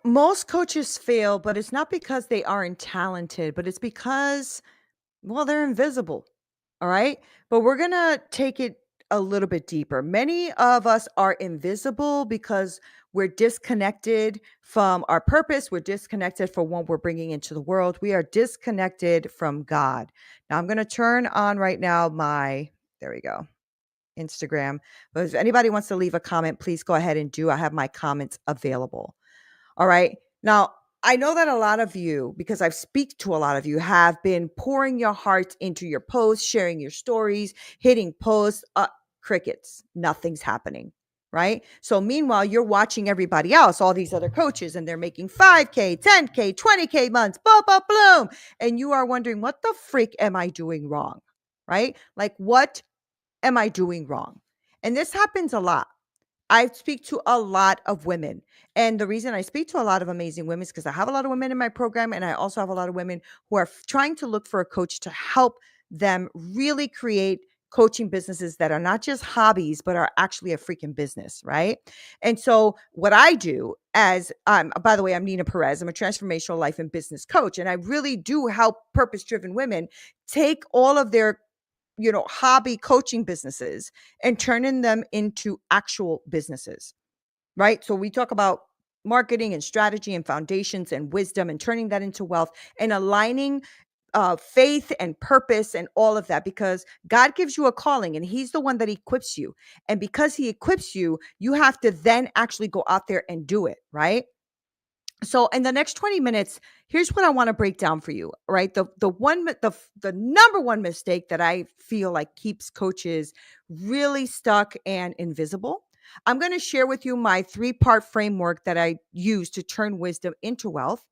Most coaches fail, but it's not because they aren't talented, but it's because, well, they're invisible. All right. But we're going to take it a little bit deeper. Many of us are invisible because we're disconnected from our purpose. We're disconnected from what we're bringing into the world. We are disconnected from God. Now, I'm going to turn on right now there we go, Instagram. But if anybody wants to leave a comment, please go ahead and do. I have my comments available. All right. Now, I know that a lot of you, because I've speak to a lot of you, have been pouring your hearts into your posts, sharing your stories, hitting posts, crickets. Nothing's happening. Right. So meanwhile, you're watching everybody else, all these other coaches, and they're making 5K, 10K, 20K months, boom, boom, boom. And you are wondering, what the freak am I doing wrong? Right. Like, what am I doing wrong? And this happens a lot. I speak to a lot of women. And the reason I speak to a lot of amazing women is because I have a lot of women in my program. And I also have a lot of women who are trying to look for a coach to help them really create coaching businesses that are not just hobbies, but are actually a freaking business. Right. And so, what I do by the way, I'm Neena Perez. I'm a transformational life and business coach. And I really do help purpose driven women take all of their hobby coaching businesses and turning them into actual businesses, right? So we talk about marketing and strategy and foundations and wisdom and turning that into wealth and aligning faith and purpose and all of that, because God gives you a calling and he's the one that equips you. And because he equips you, you have to then actually go out there and do it, right? So in the next 20 minutes, here's what I want to break down for you, right? The number one mistake that I feel like keeps coaches really stuck and invisible. I'm going to share with you my 3-part framework that I use to turn wisdom into wealth.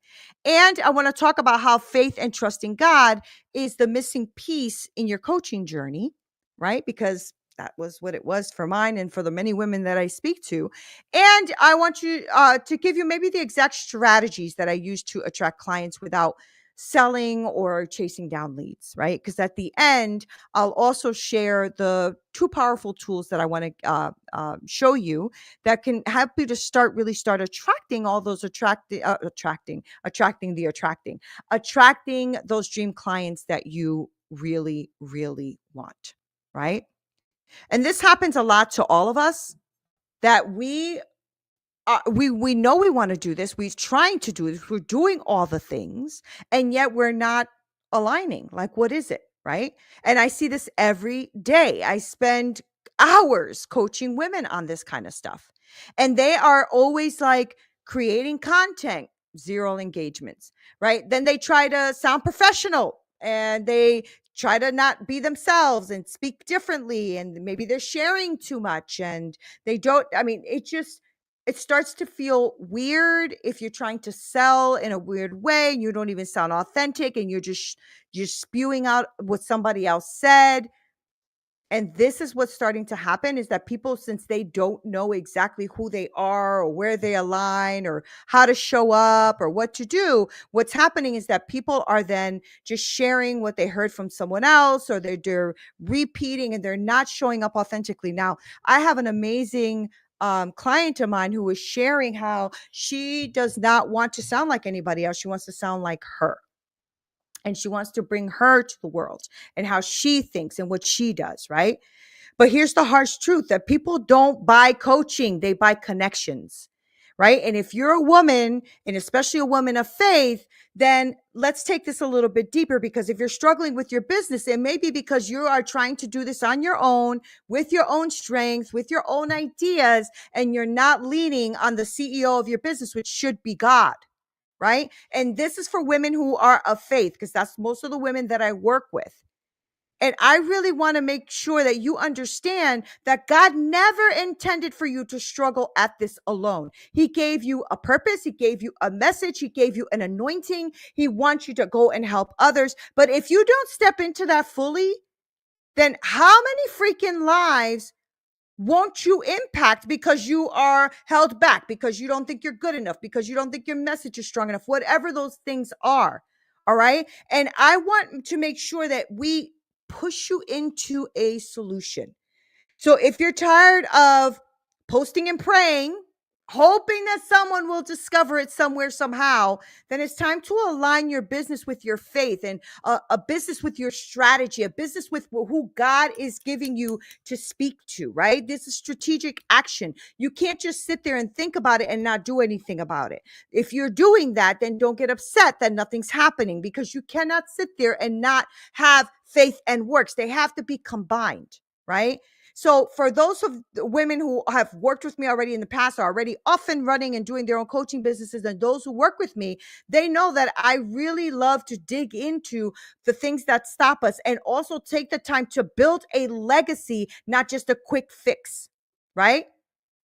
And I want to talk about how faith and trusting God is the missing piece in your coaching journey, right? Because that was what it was for mine and for the many women that I speak to. And I want you to give you maybe the exact strategies that I use to attract clients without selling or chasing down leads, right? Because at the end, I'll also share the 2 powerful tools that I want to show you that can help you to really start attracting all those attracting those dream clients that you really, really want, right? And this happens a lot to all of us, that we know we want to do this. We're trying to do this. We're doing all the things, and yet we're not aligning. Like, what is it, right? And I see this every day. I spend hours coaching women on this kind of stuff, and they are always like creating content, zero engagements, right? Then they try to sound professional, and they try to not be themselves and speak differently, and maybe they're sharing too much, and they don't. I mean, it starts to feel weird if you're trying to sell in a weird way. You don't even sound authentic, and you're spewing out what somebody else said. And this is what's starting to happen, is that people, since they don't know exactly who they are or where they align or how to show up or what to do, what's happening is that people are then just sharing what they heard from someone else, or they're repeating, and they're not showing up authentically. Now, I have an amazing client of mine who was sharing how she does not want to sound like anybody else. She wants to sound like her. And she wants to bring her to the world and how she thinks and what she does, right? But here's the harsh truth, that people don't buy coaching, they buy connections, right? And if you're a woman, and especially a woman of faith, then let's take this a little bit deeper, because if you're struggling with your business, it may be because you are trying to do this on your own, with your own strength, with your own ideas, and you're not leaning on the CEO of your business, which should be God. Right. And this is for women who are of faith, because that's most of the women that I work with. And I really want to make sure that you understand that God never intended for you to struggle at this alone. He gave you a purpose. He gave you a message. He gave you an anointing. He wants you to go and help others. But if you don't step into that fully, then how many freaking lives won't you impact because you are held back, because you don't think you're good enough, because you don't think your message is strong enough, whatever those things are? All right. And I want to make sure that we push you into a solution. So if you're tired of posting and praying, hoping that someone will discover it somewhere, somehow, then it's time to align your business with your faith and a business with your strategy, a business with who God is giving you to speak to, right? This is strategic action. You can't just sit there and think about it and not do anything about it. If you're doing that, then don't get upset that nothing's happening, because you cannot sit there and not have faith and works. They have to be combined, right? So for those of the women who have worked with me already in the past, are already off and running and doing their own coaching businesses, and those who work with me, they know that I really love to dig into the things that stop us and also take the time to build a legacy, not just a quick fix, right?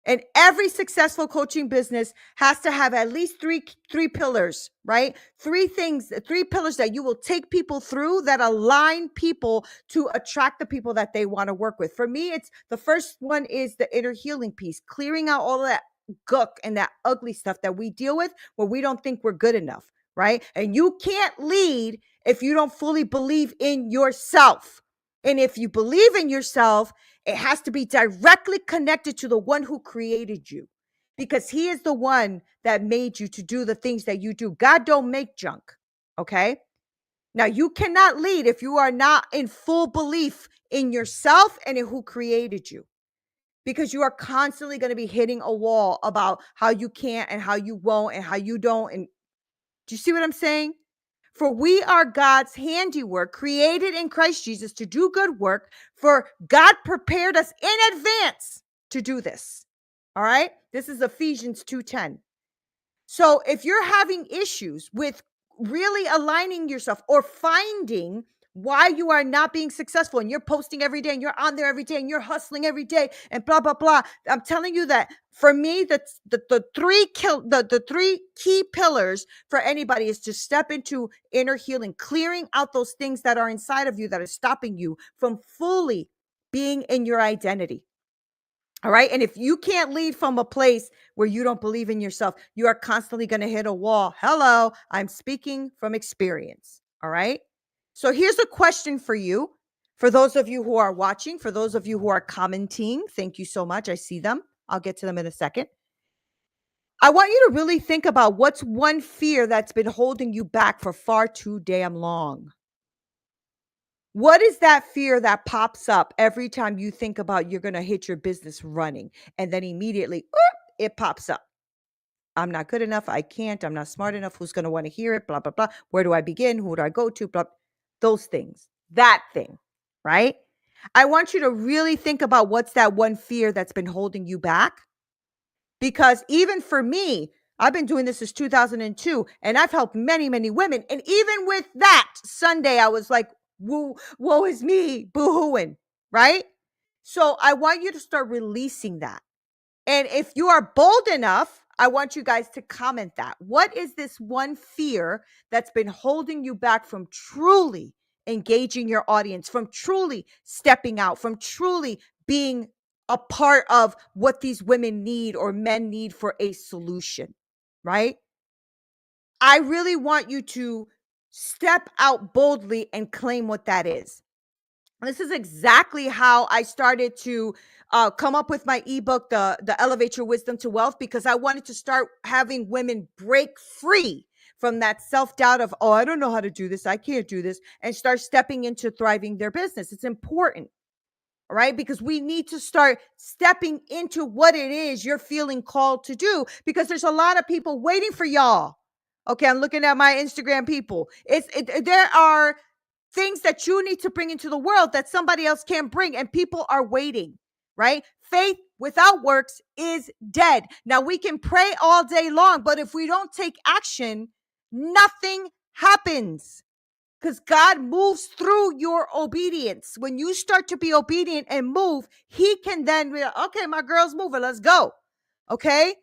And every successful coaching business has to have at least three pillars, right? Three pillars that you will take people through, that align people to attract the people that they want to work with. For me, it's the first one is the inner healing piece, clearing out all of that gook and that ugly stuff that we deal with where we don't think we're good enough, right? And you can't lead if you don't fully believe in yourself. And if you believe in yourself, it has to be directly connected to the one who created you, because he is the one that made you to do the things that you do. God don't make junk. Okay. Now you cannot lead if you are not in full belief in yourself and in who created you, because you are constantly going to be hitting a wall about how you can't and how you won't and how you don't. And do you see what I'm saying? For we are God's handiwork, created in Christ Jesus to do good work, for God prepared us in advance to do this. All right? This is Ephesians 2:10. So if you're having issues with really aligning yourself or finding why you are not being successful, and you're posting every day and you're on there every day and you're hustling every day and blah blah blah, I'm telling you that for me, that's the three key pillars for anybody is to step into inner healing, clearing out those things that are inside of you that are stopping you from fully being in your identity. All right. And if you can't lead from a place where you don't believe in yourself, you are constantly going to hit a wall. Hello, I'm speaking from experience. All right. So here's a question for you. For those of you who are watching, for those of you who are commenting, thank you so much. I see them. I'll get to them in a second. I want you to really think about what's one fear that's been holding you back for far too damn long. What is that fear that pops up every time you think about you're going to hit your business running, and then immediately it pops up? I'm not good enough. I can't. I'm not smart enough. Who's going to want to hear it? Blah, blah, blah. Where do I begin? Who do I go to? Blah. Those things. That thing, right? I want you to really think about what's that one fear that's been holding you back. Because even for me, I've been doing this since 2002, and I've helped many, many women. And even with that Sunday, I was like, woo, woe is me, boo-hooing, right? So I want you to start releasing that. And if you are bold enough, I want you guys to comment that. What is this one fear that's been holding you back from truly engaging your audience, from truly stepping out, from truly being a part of what these women need or men need for a solution, right? I really want you to step out boldly and claim what that is. This is exactly how I started to come up with my ebook, the Elevate Your Wisdom to Wealth, because I wanted to start having women break free from that self-doubt of, oh, I don't know how to do this, I can't do this, and start stepping into thriving their business. It's important, right? Because we need to start stepping into what it is you're feeling called to do, because there's a lot of people waiting for y'all. Okay, I'm looking at my Instagram people. There are things that you need to bring into the world that somebody else can't bring, and people are waiting, right? Faith without works is dead. Now, we can pray all day long, but if we don't take action, nothing happens, because God moves through your obedience. When you start to be obedient and move, he can then be like, okay, my girl's moving, let's go. Okay.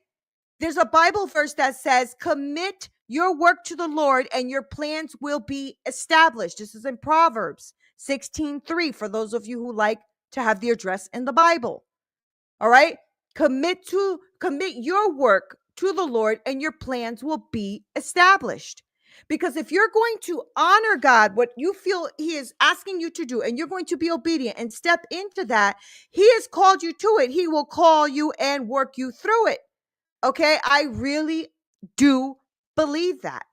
There's a Bible verse that says, commit your work to the Lord and your plans will be established. This is in Proverbs 16:3 for those of you who like to have the address in the Bible. All right? Commit your work to the Lord and your plans will be established. Because if you're going to honor God, what you feel he is asking you to do, and you're going to be obedient and step into that, he has called you to it. He will call you and work you through it. Okay. I really do believe that.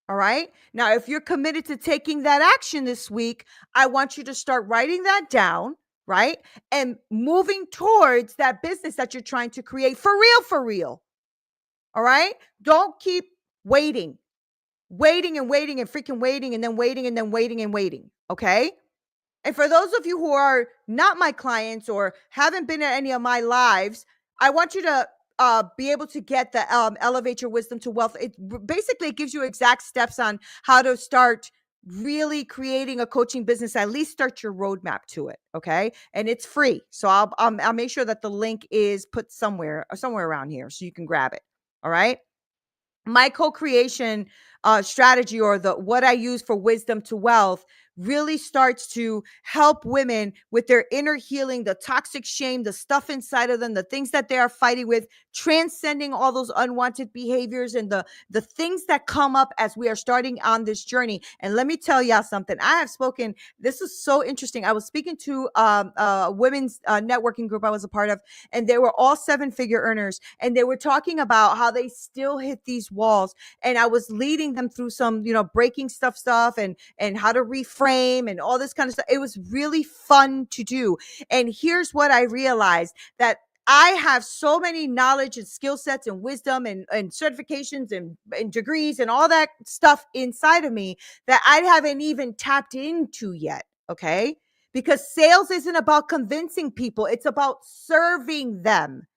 All right. Now, if you're committed to taking that action this week, I want you to start writing that down, right? And moving towards that business that you're trying to create for real, for real. All right. Don't keep waiting, waiting and waiting and freaking waiting and then waiting and then waiting and waiting. Okay. And for those of you who are not my clients or haven't been at any of my lives, I want you to be able to get the Elevate Your Wisdom to Wealth. Basically, it gives you exact steps on how to start really creating a coaching business. At least start your roadmap to it, okay? And it's free, so I'll make sure that the link is put somewhere around here so you can grab it. All right. My co-creation strategy, or the what I use for wisdom to wealth, really starts to help women with their inner healing, the toxic shame, the stuff inside of them, the things that they are fighting with, transcending all those unwanted behaviors and the things that come up as we are starting on this journey. And let me tell y'all something. I have spoken, this is so interesting. I was speaking to a women's networking group I was a part of, and they were all seven-figure earners, and they were talking about how they still hit these walls. And I was leading them through some, breaking stuff and how to reframe and all this kind of stuff. It was really fun to do. And here's what I realized, that I have so many knowledge and skill sets and wisdom and certifications and degrees and all that stuff inside of me that I haven't even tapped into yet. Okay. Because sales isn't about convincing people, it's about serving them.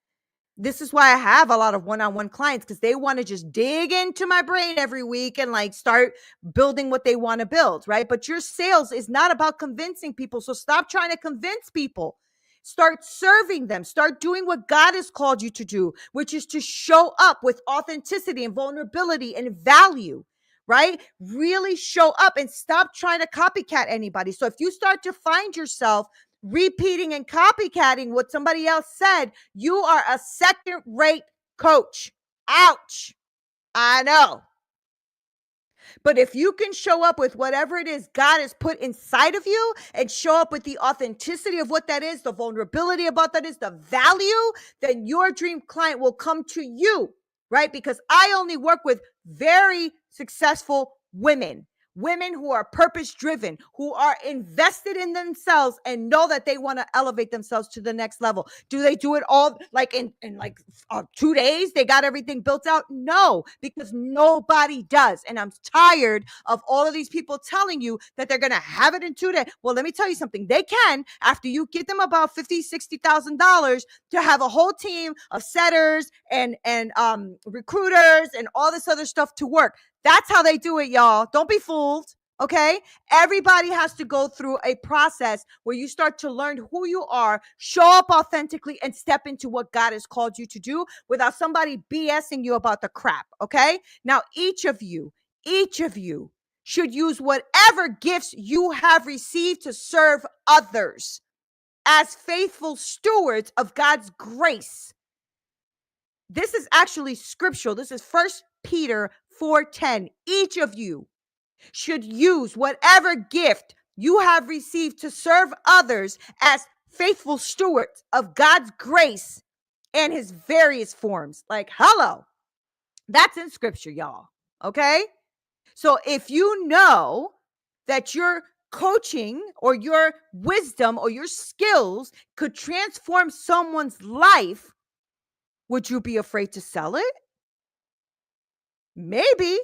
This is why I have a lot of one-on-one clients, because they want to just dig into my brain every week and like start building what they want to build, right? But your sales is not about convincing people. So stop trying to convince people. Start serving them. Start doing what God has called you to do, which is to show up with authenticity and vulnerability and value, right? Really show up and stop trying to copycat anybody. So if you start to find yourself repeating and copycatting what somebody else said, you are a second rate coach. Ouch. I know. But if you can show up with whatever it is God has put inside of you and show up with the authenticity of what that is, the vulnerability about that is, the value, then your dream client will come to you, right? Because I only work with very successful women. Women who are purpose driven, who are invested in themselves and know that they want to elevate themselves to the next level. Do they do it all like in like 2 days? They got everything built out? No, because nobody does. And I'm tired of all of these people telling you that they're going to have it in 2 days. Well, let me tell you something. They can, after you get them about $50,000, $60,000 to have a whole team of setters and recruiters and all this other stuff to work. That's how they do it, y'all. Don't be fooled. Okay. Everybody has to go through a process where you start to learn who you are, show up authentically, and step into what God has called you to do without somebody BSing you about the crap. Okay. Now, each of you should use whatever gifts you have received to serve others as faithful stewards of God's grace. This is actually scriptural. This is First Peter 4:10. Each of you should use whatever gift you have received to serve others as faithful stewards of God's grace and his various forms. Like, hello, that's in scripture, y'all. Okay. So if you know that your coaching or your wisdom or your skills could transform someone's life, would you be afraid to sell it? Maybe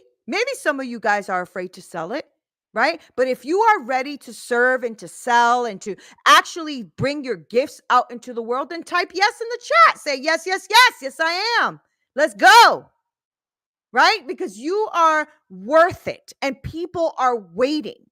some of you guys are afraid to sell it, right? But if you are ready to serve and to sell and to actually bring your gifts out into the world, then type yes in the chat. Say yes, yes, yes. Yes, I am. Let's go. Right? Because you are worth it and people are waiting.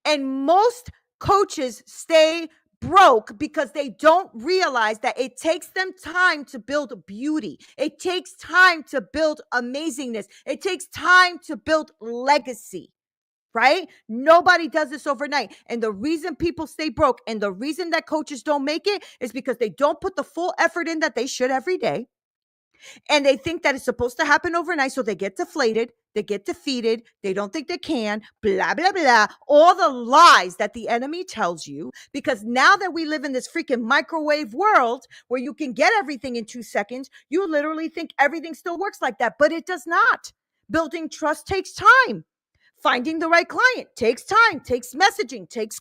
And most coaches stay broke because they don't realize that it takes them time to build beauty. It takes time to build amazingness. It takes time to build legacy, right? Nobody does this overnight. And the reason people stay broke and the reason that coaches don't make it is because they don't put the full effort in that they should every day. And they think that it's supposed to happen overnight. So they get deflated. they get defeated, they don't think they can, blah, blah, blah. All the lies that the enemy tells you, because now that we live in this freaking microwave world where you can get everything in 2 seconds, you literally think everything still works like that, but it does not. Building trust takes time. Finding the right client takes time, takes messaging, takes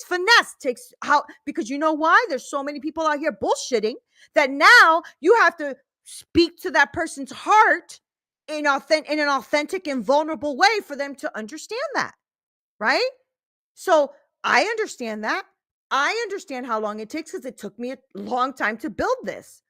finesse, takes how, because you know why? There's so many people out here bullshitting that now you have to speak to that person's heart in an authentic and vulnerable way for them to understand that, right? So I understand that. I understand how long it takes because it took me a long time to build this,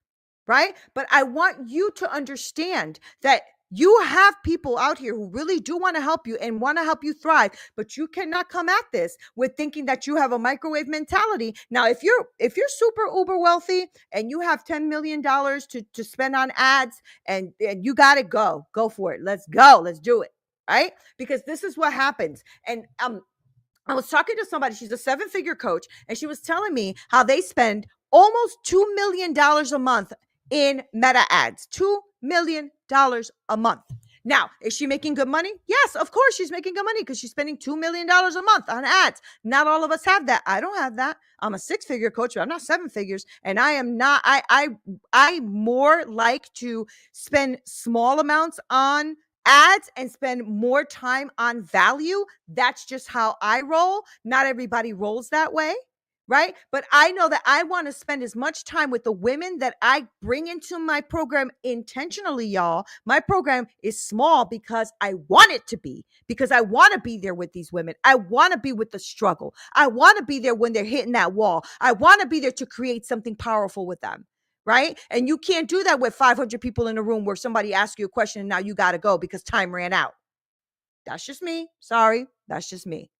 right? But I want you to understand that you have people out here who really do want to help you and want to help you thrive, but you cannot come at this with thinking that you have a microwave mentality. Now, if you're super uber wealthy and you have $10 million to spend on ads and you got to go for it. Let's go. Let's do it. Right? Because this is what happens. And I was talking to somebody, she's a 7-figure coach, and she was telling me how they spend almost $2 million a month in meta ads. $2 million a month. Now, is she making good money? Yes, of course she's making good money because she's spending $2 million a month on ads. Not all of us have that. I don't have that. I'm a 6-figure coach, but I'm not 7 figures. And I am not, I more like to spend small amounts on ads and spend more time on value. That's just how I roll. Not everybody rolls that way, right? But I know that I want to spend as much time with the women that I bring into my program intentionally, y'all. My program is small because I want it to be, because I want to be there with these women. I want to be with the struggle. I want to be there when they're hitting that wall. I want to be there to create something powerful with them. Right? And you can't do that with 500 people in a room where somebody asks you a question and now you got to go because time ran out. That's just me. Sorry. That's just me.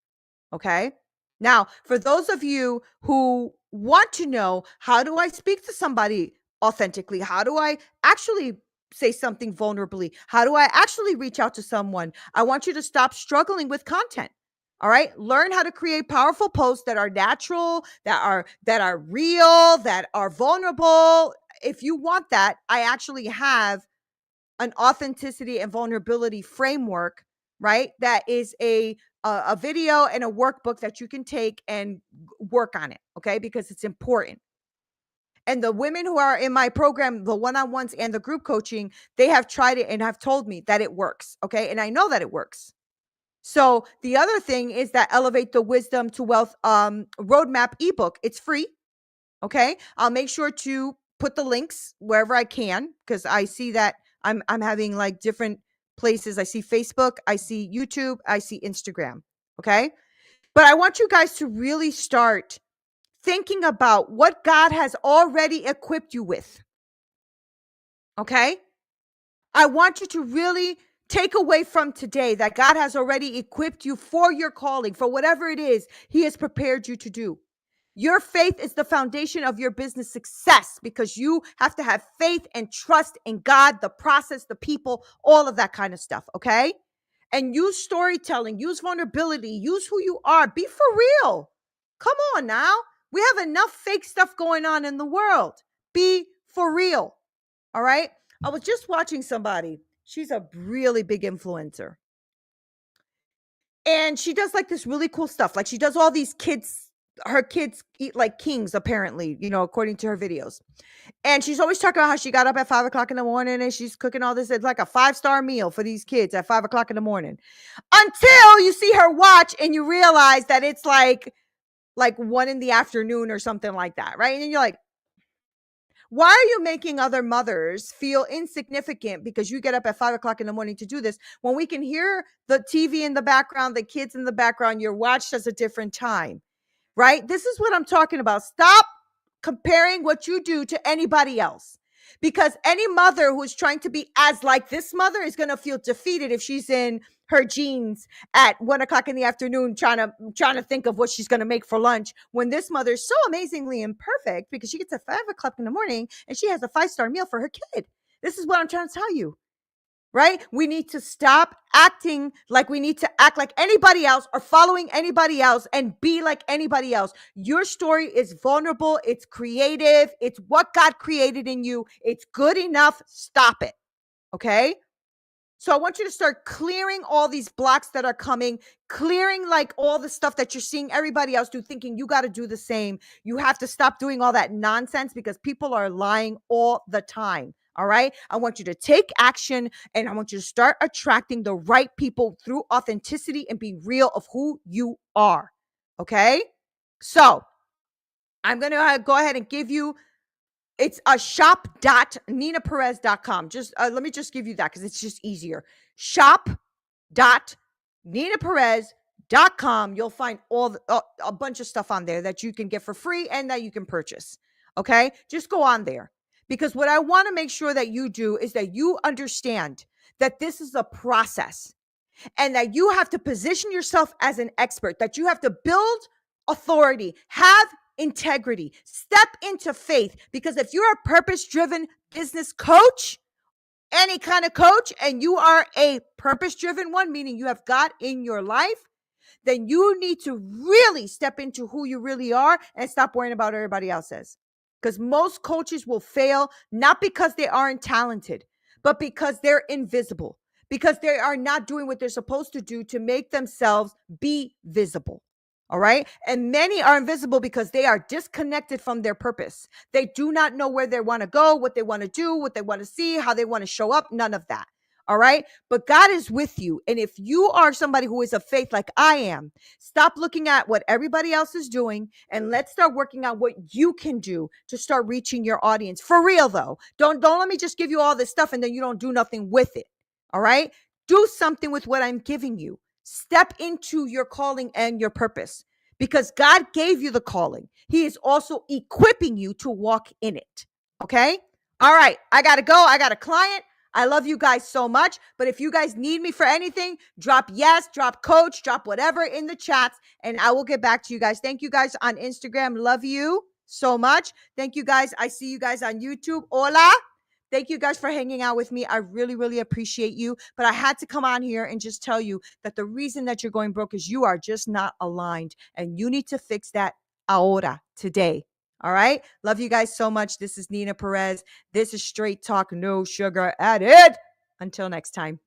Okay. Now, for those of you who want to know, how do I speak to somebody authentically? How do I actually say something vulnerably? How do I actually reach out to someone? I want you to stop struggling with content. All right. Learn how to create powerful posts that are natural, that are real, that are vulnerable. If you want that, I actually have an authenticity and vulnerability framework, right? That is a video and a workbook that you can take and work on it, okay? Because it's important. And the women who are in my program, the one-on-ones and the group coaching, they have tried it and have told me that it works, okay? And I know that it works. So the other thing is that Elevate the Wisdom to Wealth roadmap ebook. It's free. Okay. I'll make sure to put the links wherever I can, because I see that I'm having like different places. I see Facebook, I see YouTube, I see Instagram. Okay. But I want you guys to really start thinking about what God has already equipped you with. Okay. I want you to really take away from today that God has already equipped you for your calling, for whatever it is He has prepared you to do. Your faith is the foundation of your business success because you have to have faith and trust in God, the process, the people, all of that kind of stuff. Okay. And use storytelling, use vulnerability, use who you are. Be for real. Come on now. We have enough fake stuff going on in the world. Be for real. All right. I was just watching somebody. She's a really big influencer. And she does like this really cool stuff. Like she does all these kids, her kids eat like kings, apparently, according to her videos. And she's always talking about how she got up at 5 o'clock in the morning and she's cooking all this. It's like a 5-star meal for these kids at 5 o'clock in the morning. Until you see her watch and you realize that it's like 1 in the afternoon or something like that. Right. And then you're like, why are you making other mothers feel insignificant because you get up at 5 o'clock in the morning to do this when we can hear the TV in the background, the kids in the background, your watch says a different time, right? This is what I'm talking about. Stop comparing what you do to anybody else, because any mother who is trying to be as like this mother is going to feel defeated if she's in her jeans at 1 o'clock in the afternoon trying to think of what she's going to make for lunch, when this mother is so amazingly imperfect because she gets at 5 o'clock in the morning and she has a 5-star meal for her kid. This is what I'm trying to tell you. Right? We need to stop acting like we need to act like anybody else or following anybody else and be like anybody else. Your story is vulnerable. It's creative. It's what God created in you. It's good enough. Stop it. Okay? So I want you to start clearing all these blocks that are coming, clearing like all the stuff that you're seeing everybody else do, thinking you got to do the same. You have to stop doing all that nonsense because people are lying all the time. All right. I want you to take action and I want you to start attracting the right people through authenticity and being real of who you are. Okay. So I'm going to go ahead and give you it's a shop.neenaperez.com. Just let me just give you that because it's just easier. Shop.neenaperez.com. You'll find a bunch of stuff on there that you can get for free and that you can purchase. Okay? Just go on there. Because what I want to make sure that you do is that you understand that this is a process and that you have to position yourself as an expert, that you have to build authority, have integrity, step into faith. Because if you're a purpose driven business coach, any kind of coach, and you are a purpose driven one, meaning you have God in your life, then you need to really step into who you really are and stop worrying about what everybody else says. Because most coaches will fail, not because they aren't talented, but because they're invisible, because they are not doing what they're supposed to do to make themselves be visible. All right. And many are invisible because they are disconnected from their purpose. They do not know where they want to go, what they want to do, what they want to see, how they want to show up. None of that. All right. But God is with you. And if you are somebody who is of faith like I am, stop looking at what everybody else is doing and let's start working on what you can do to start reaching your audience. For real though. Don't let me just give you all this stuff and then you don't do nothing with it. All right? Do something with what I'm giving you. Step into your calling and your purpose because God gave you the calling. He is also equipping you to walk in it. Okay? All right. I got to go. I got a client. I love you guys so much. But if you guys need me for anything, drop yes, drop coach, drop whatever in the chats, and I will get back to you guys. Thank you guys on Instagram. Love you so much. Thank you guys. I see you guys on YouTube. Hola. Thank you guys for hanging out with me. I really, really appreciate you. But I had to come on here and just tell you that the reason that you're going broke is you are just not aligned. And you need to fix that ahora, today. All right. Love you guys so much. This is Neena Perez. This is Straight Talk, no sugar added. Until next time.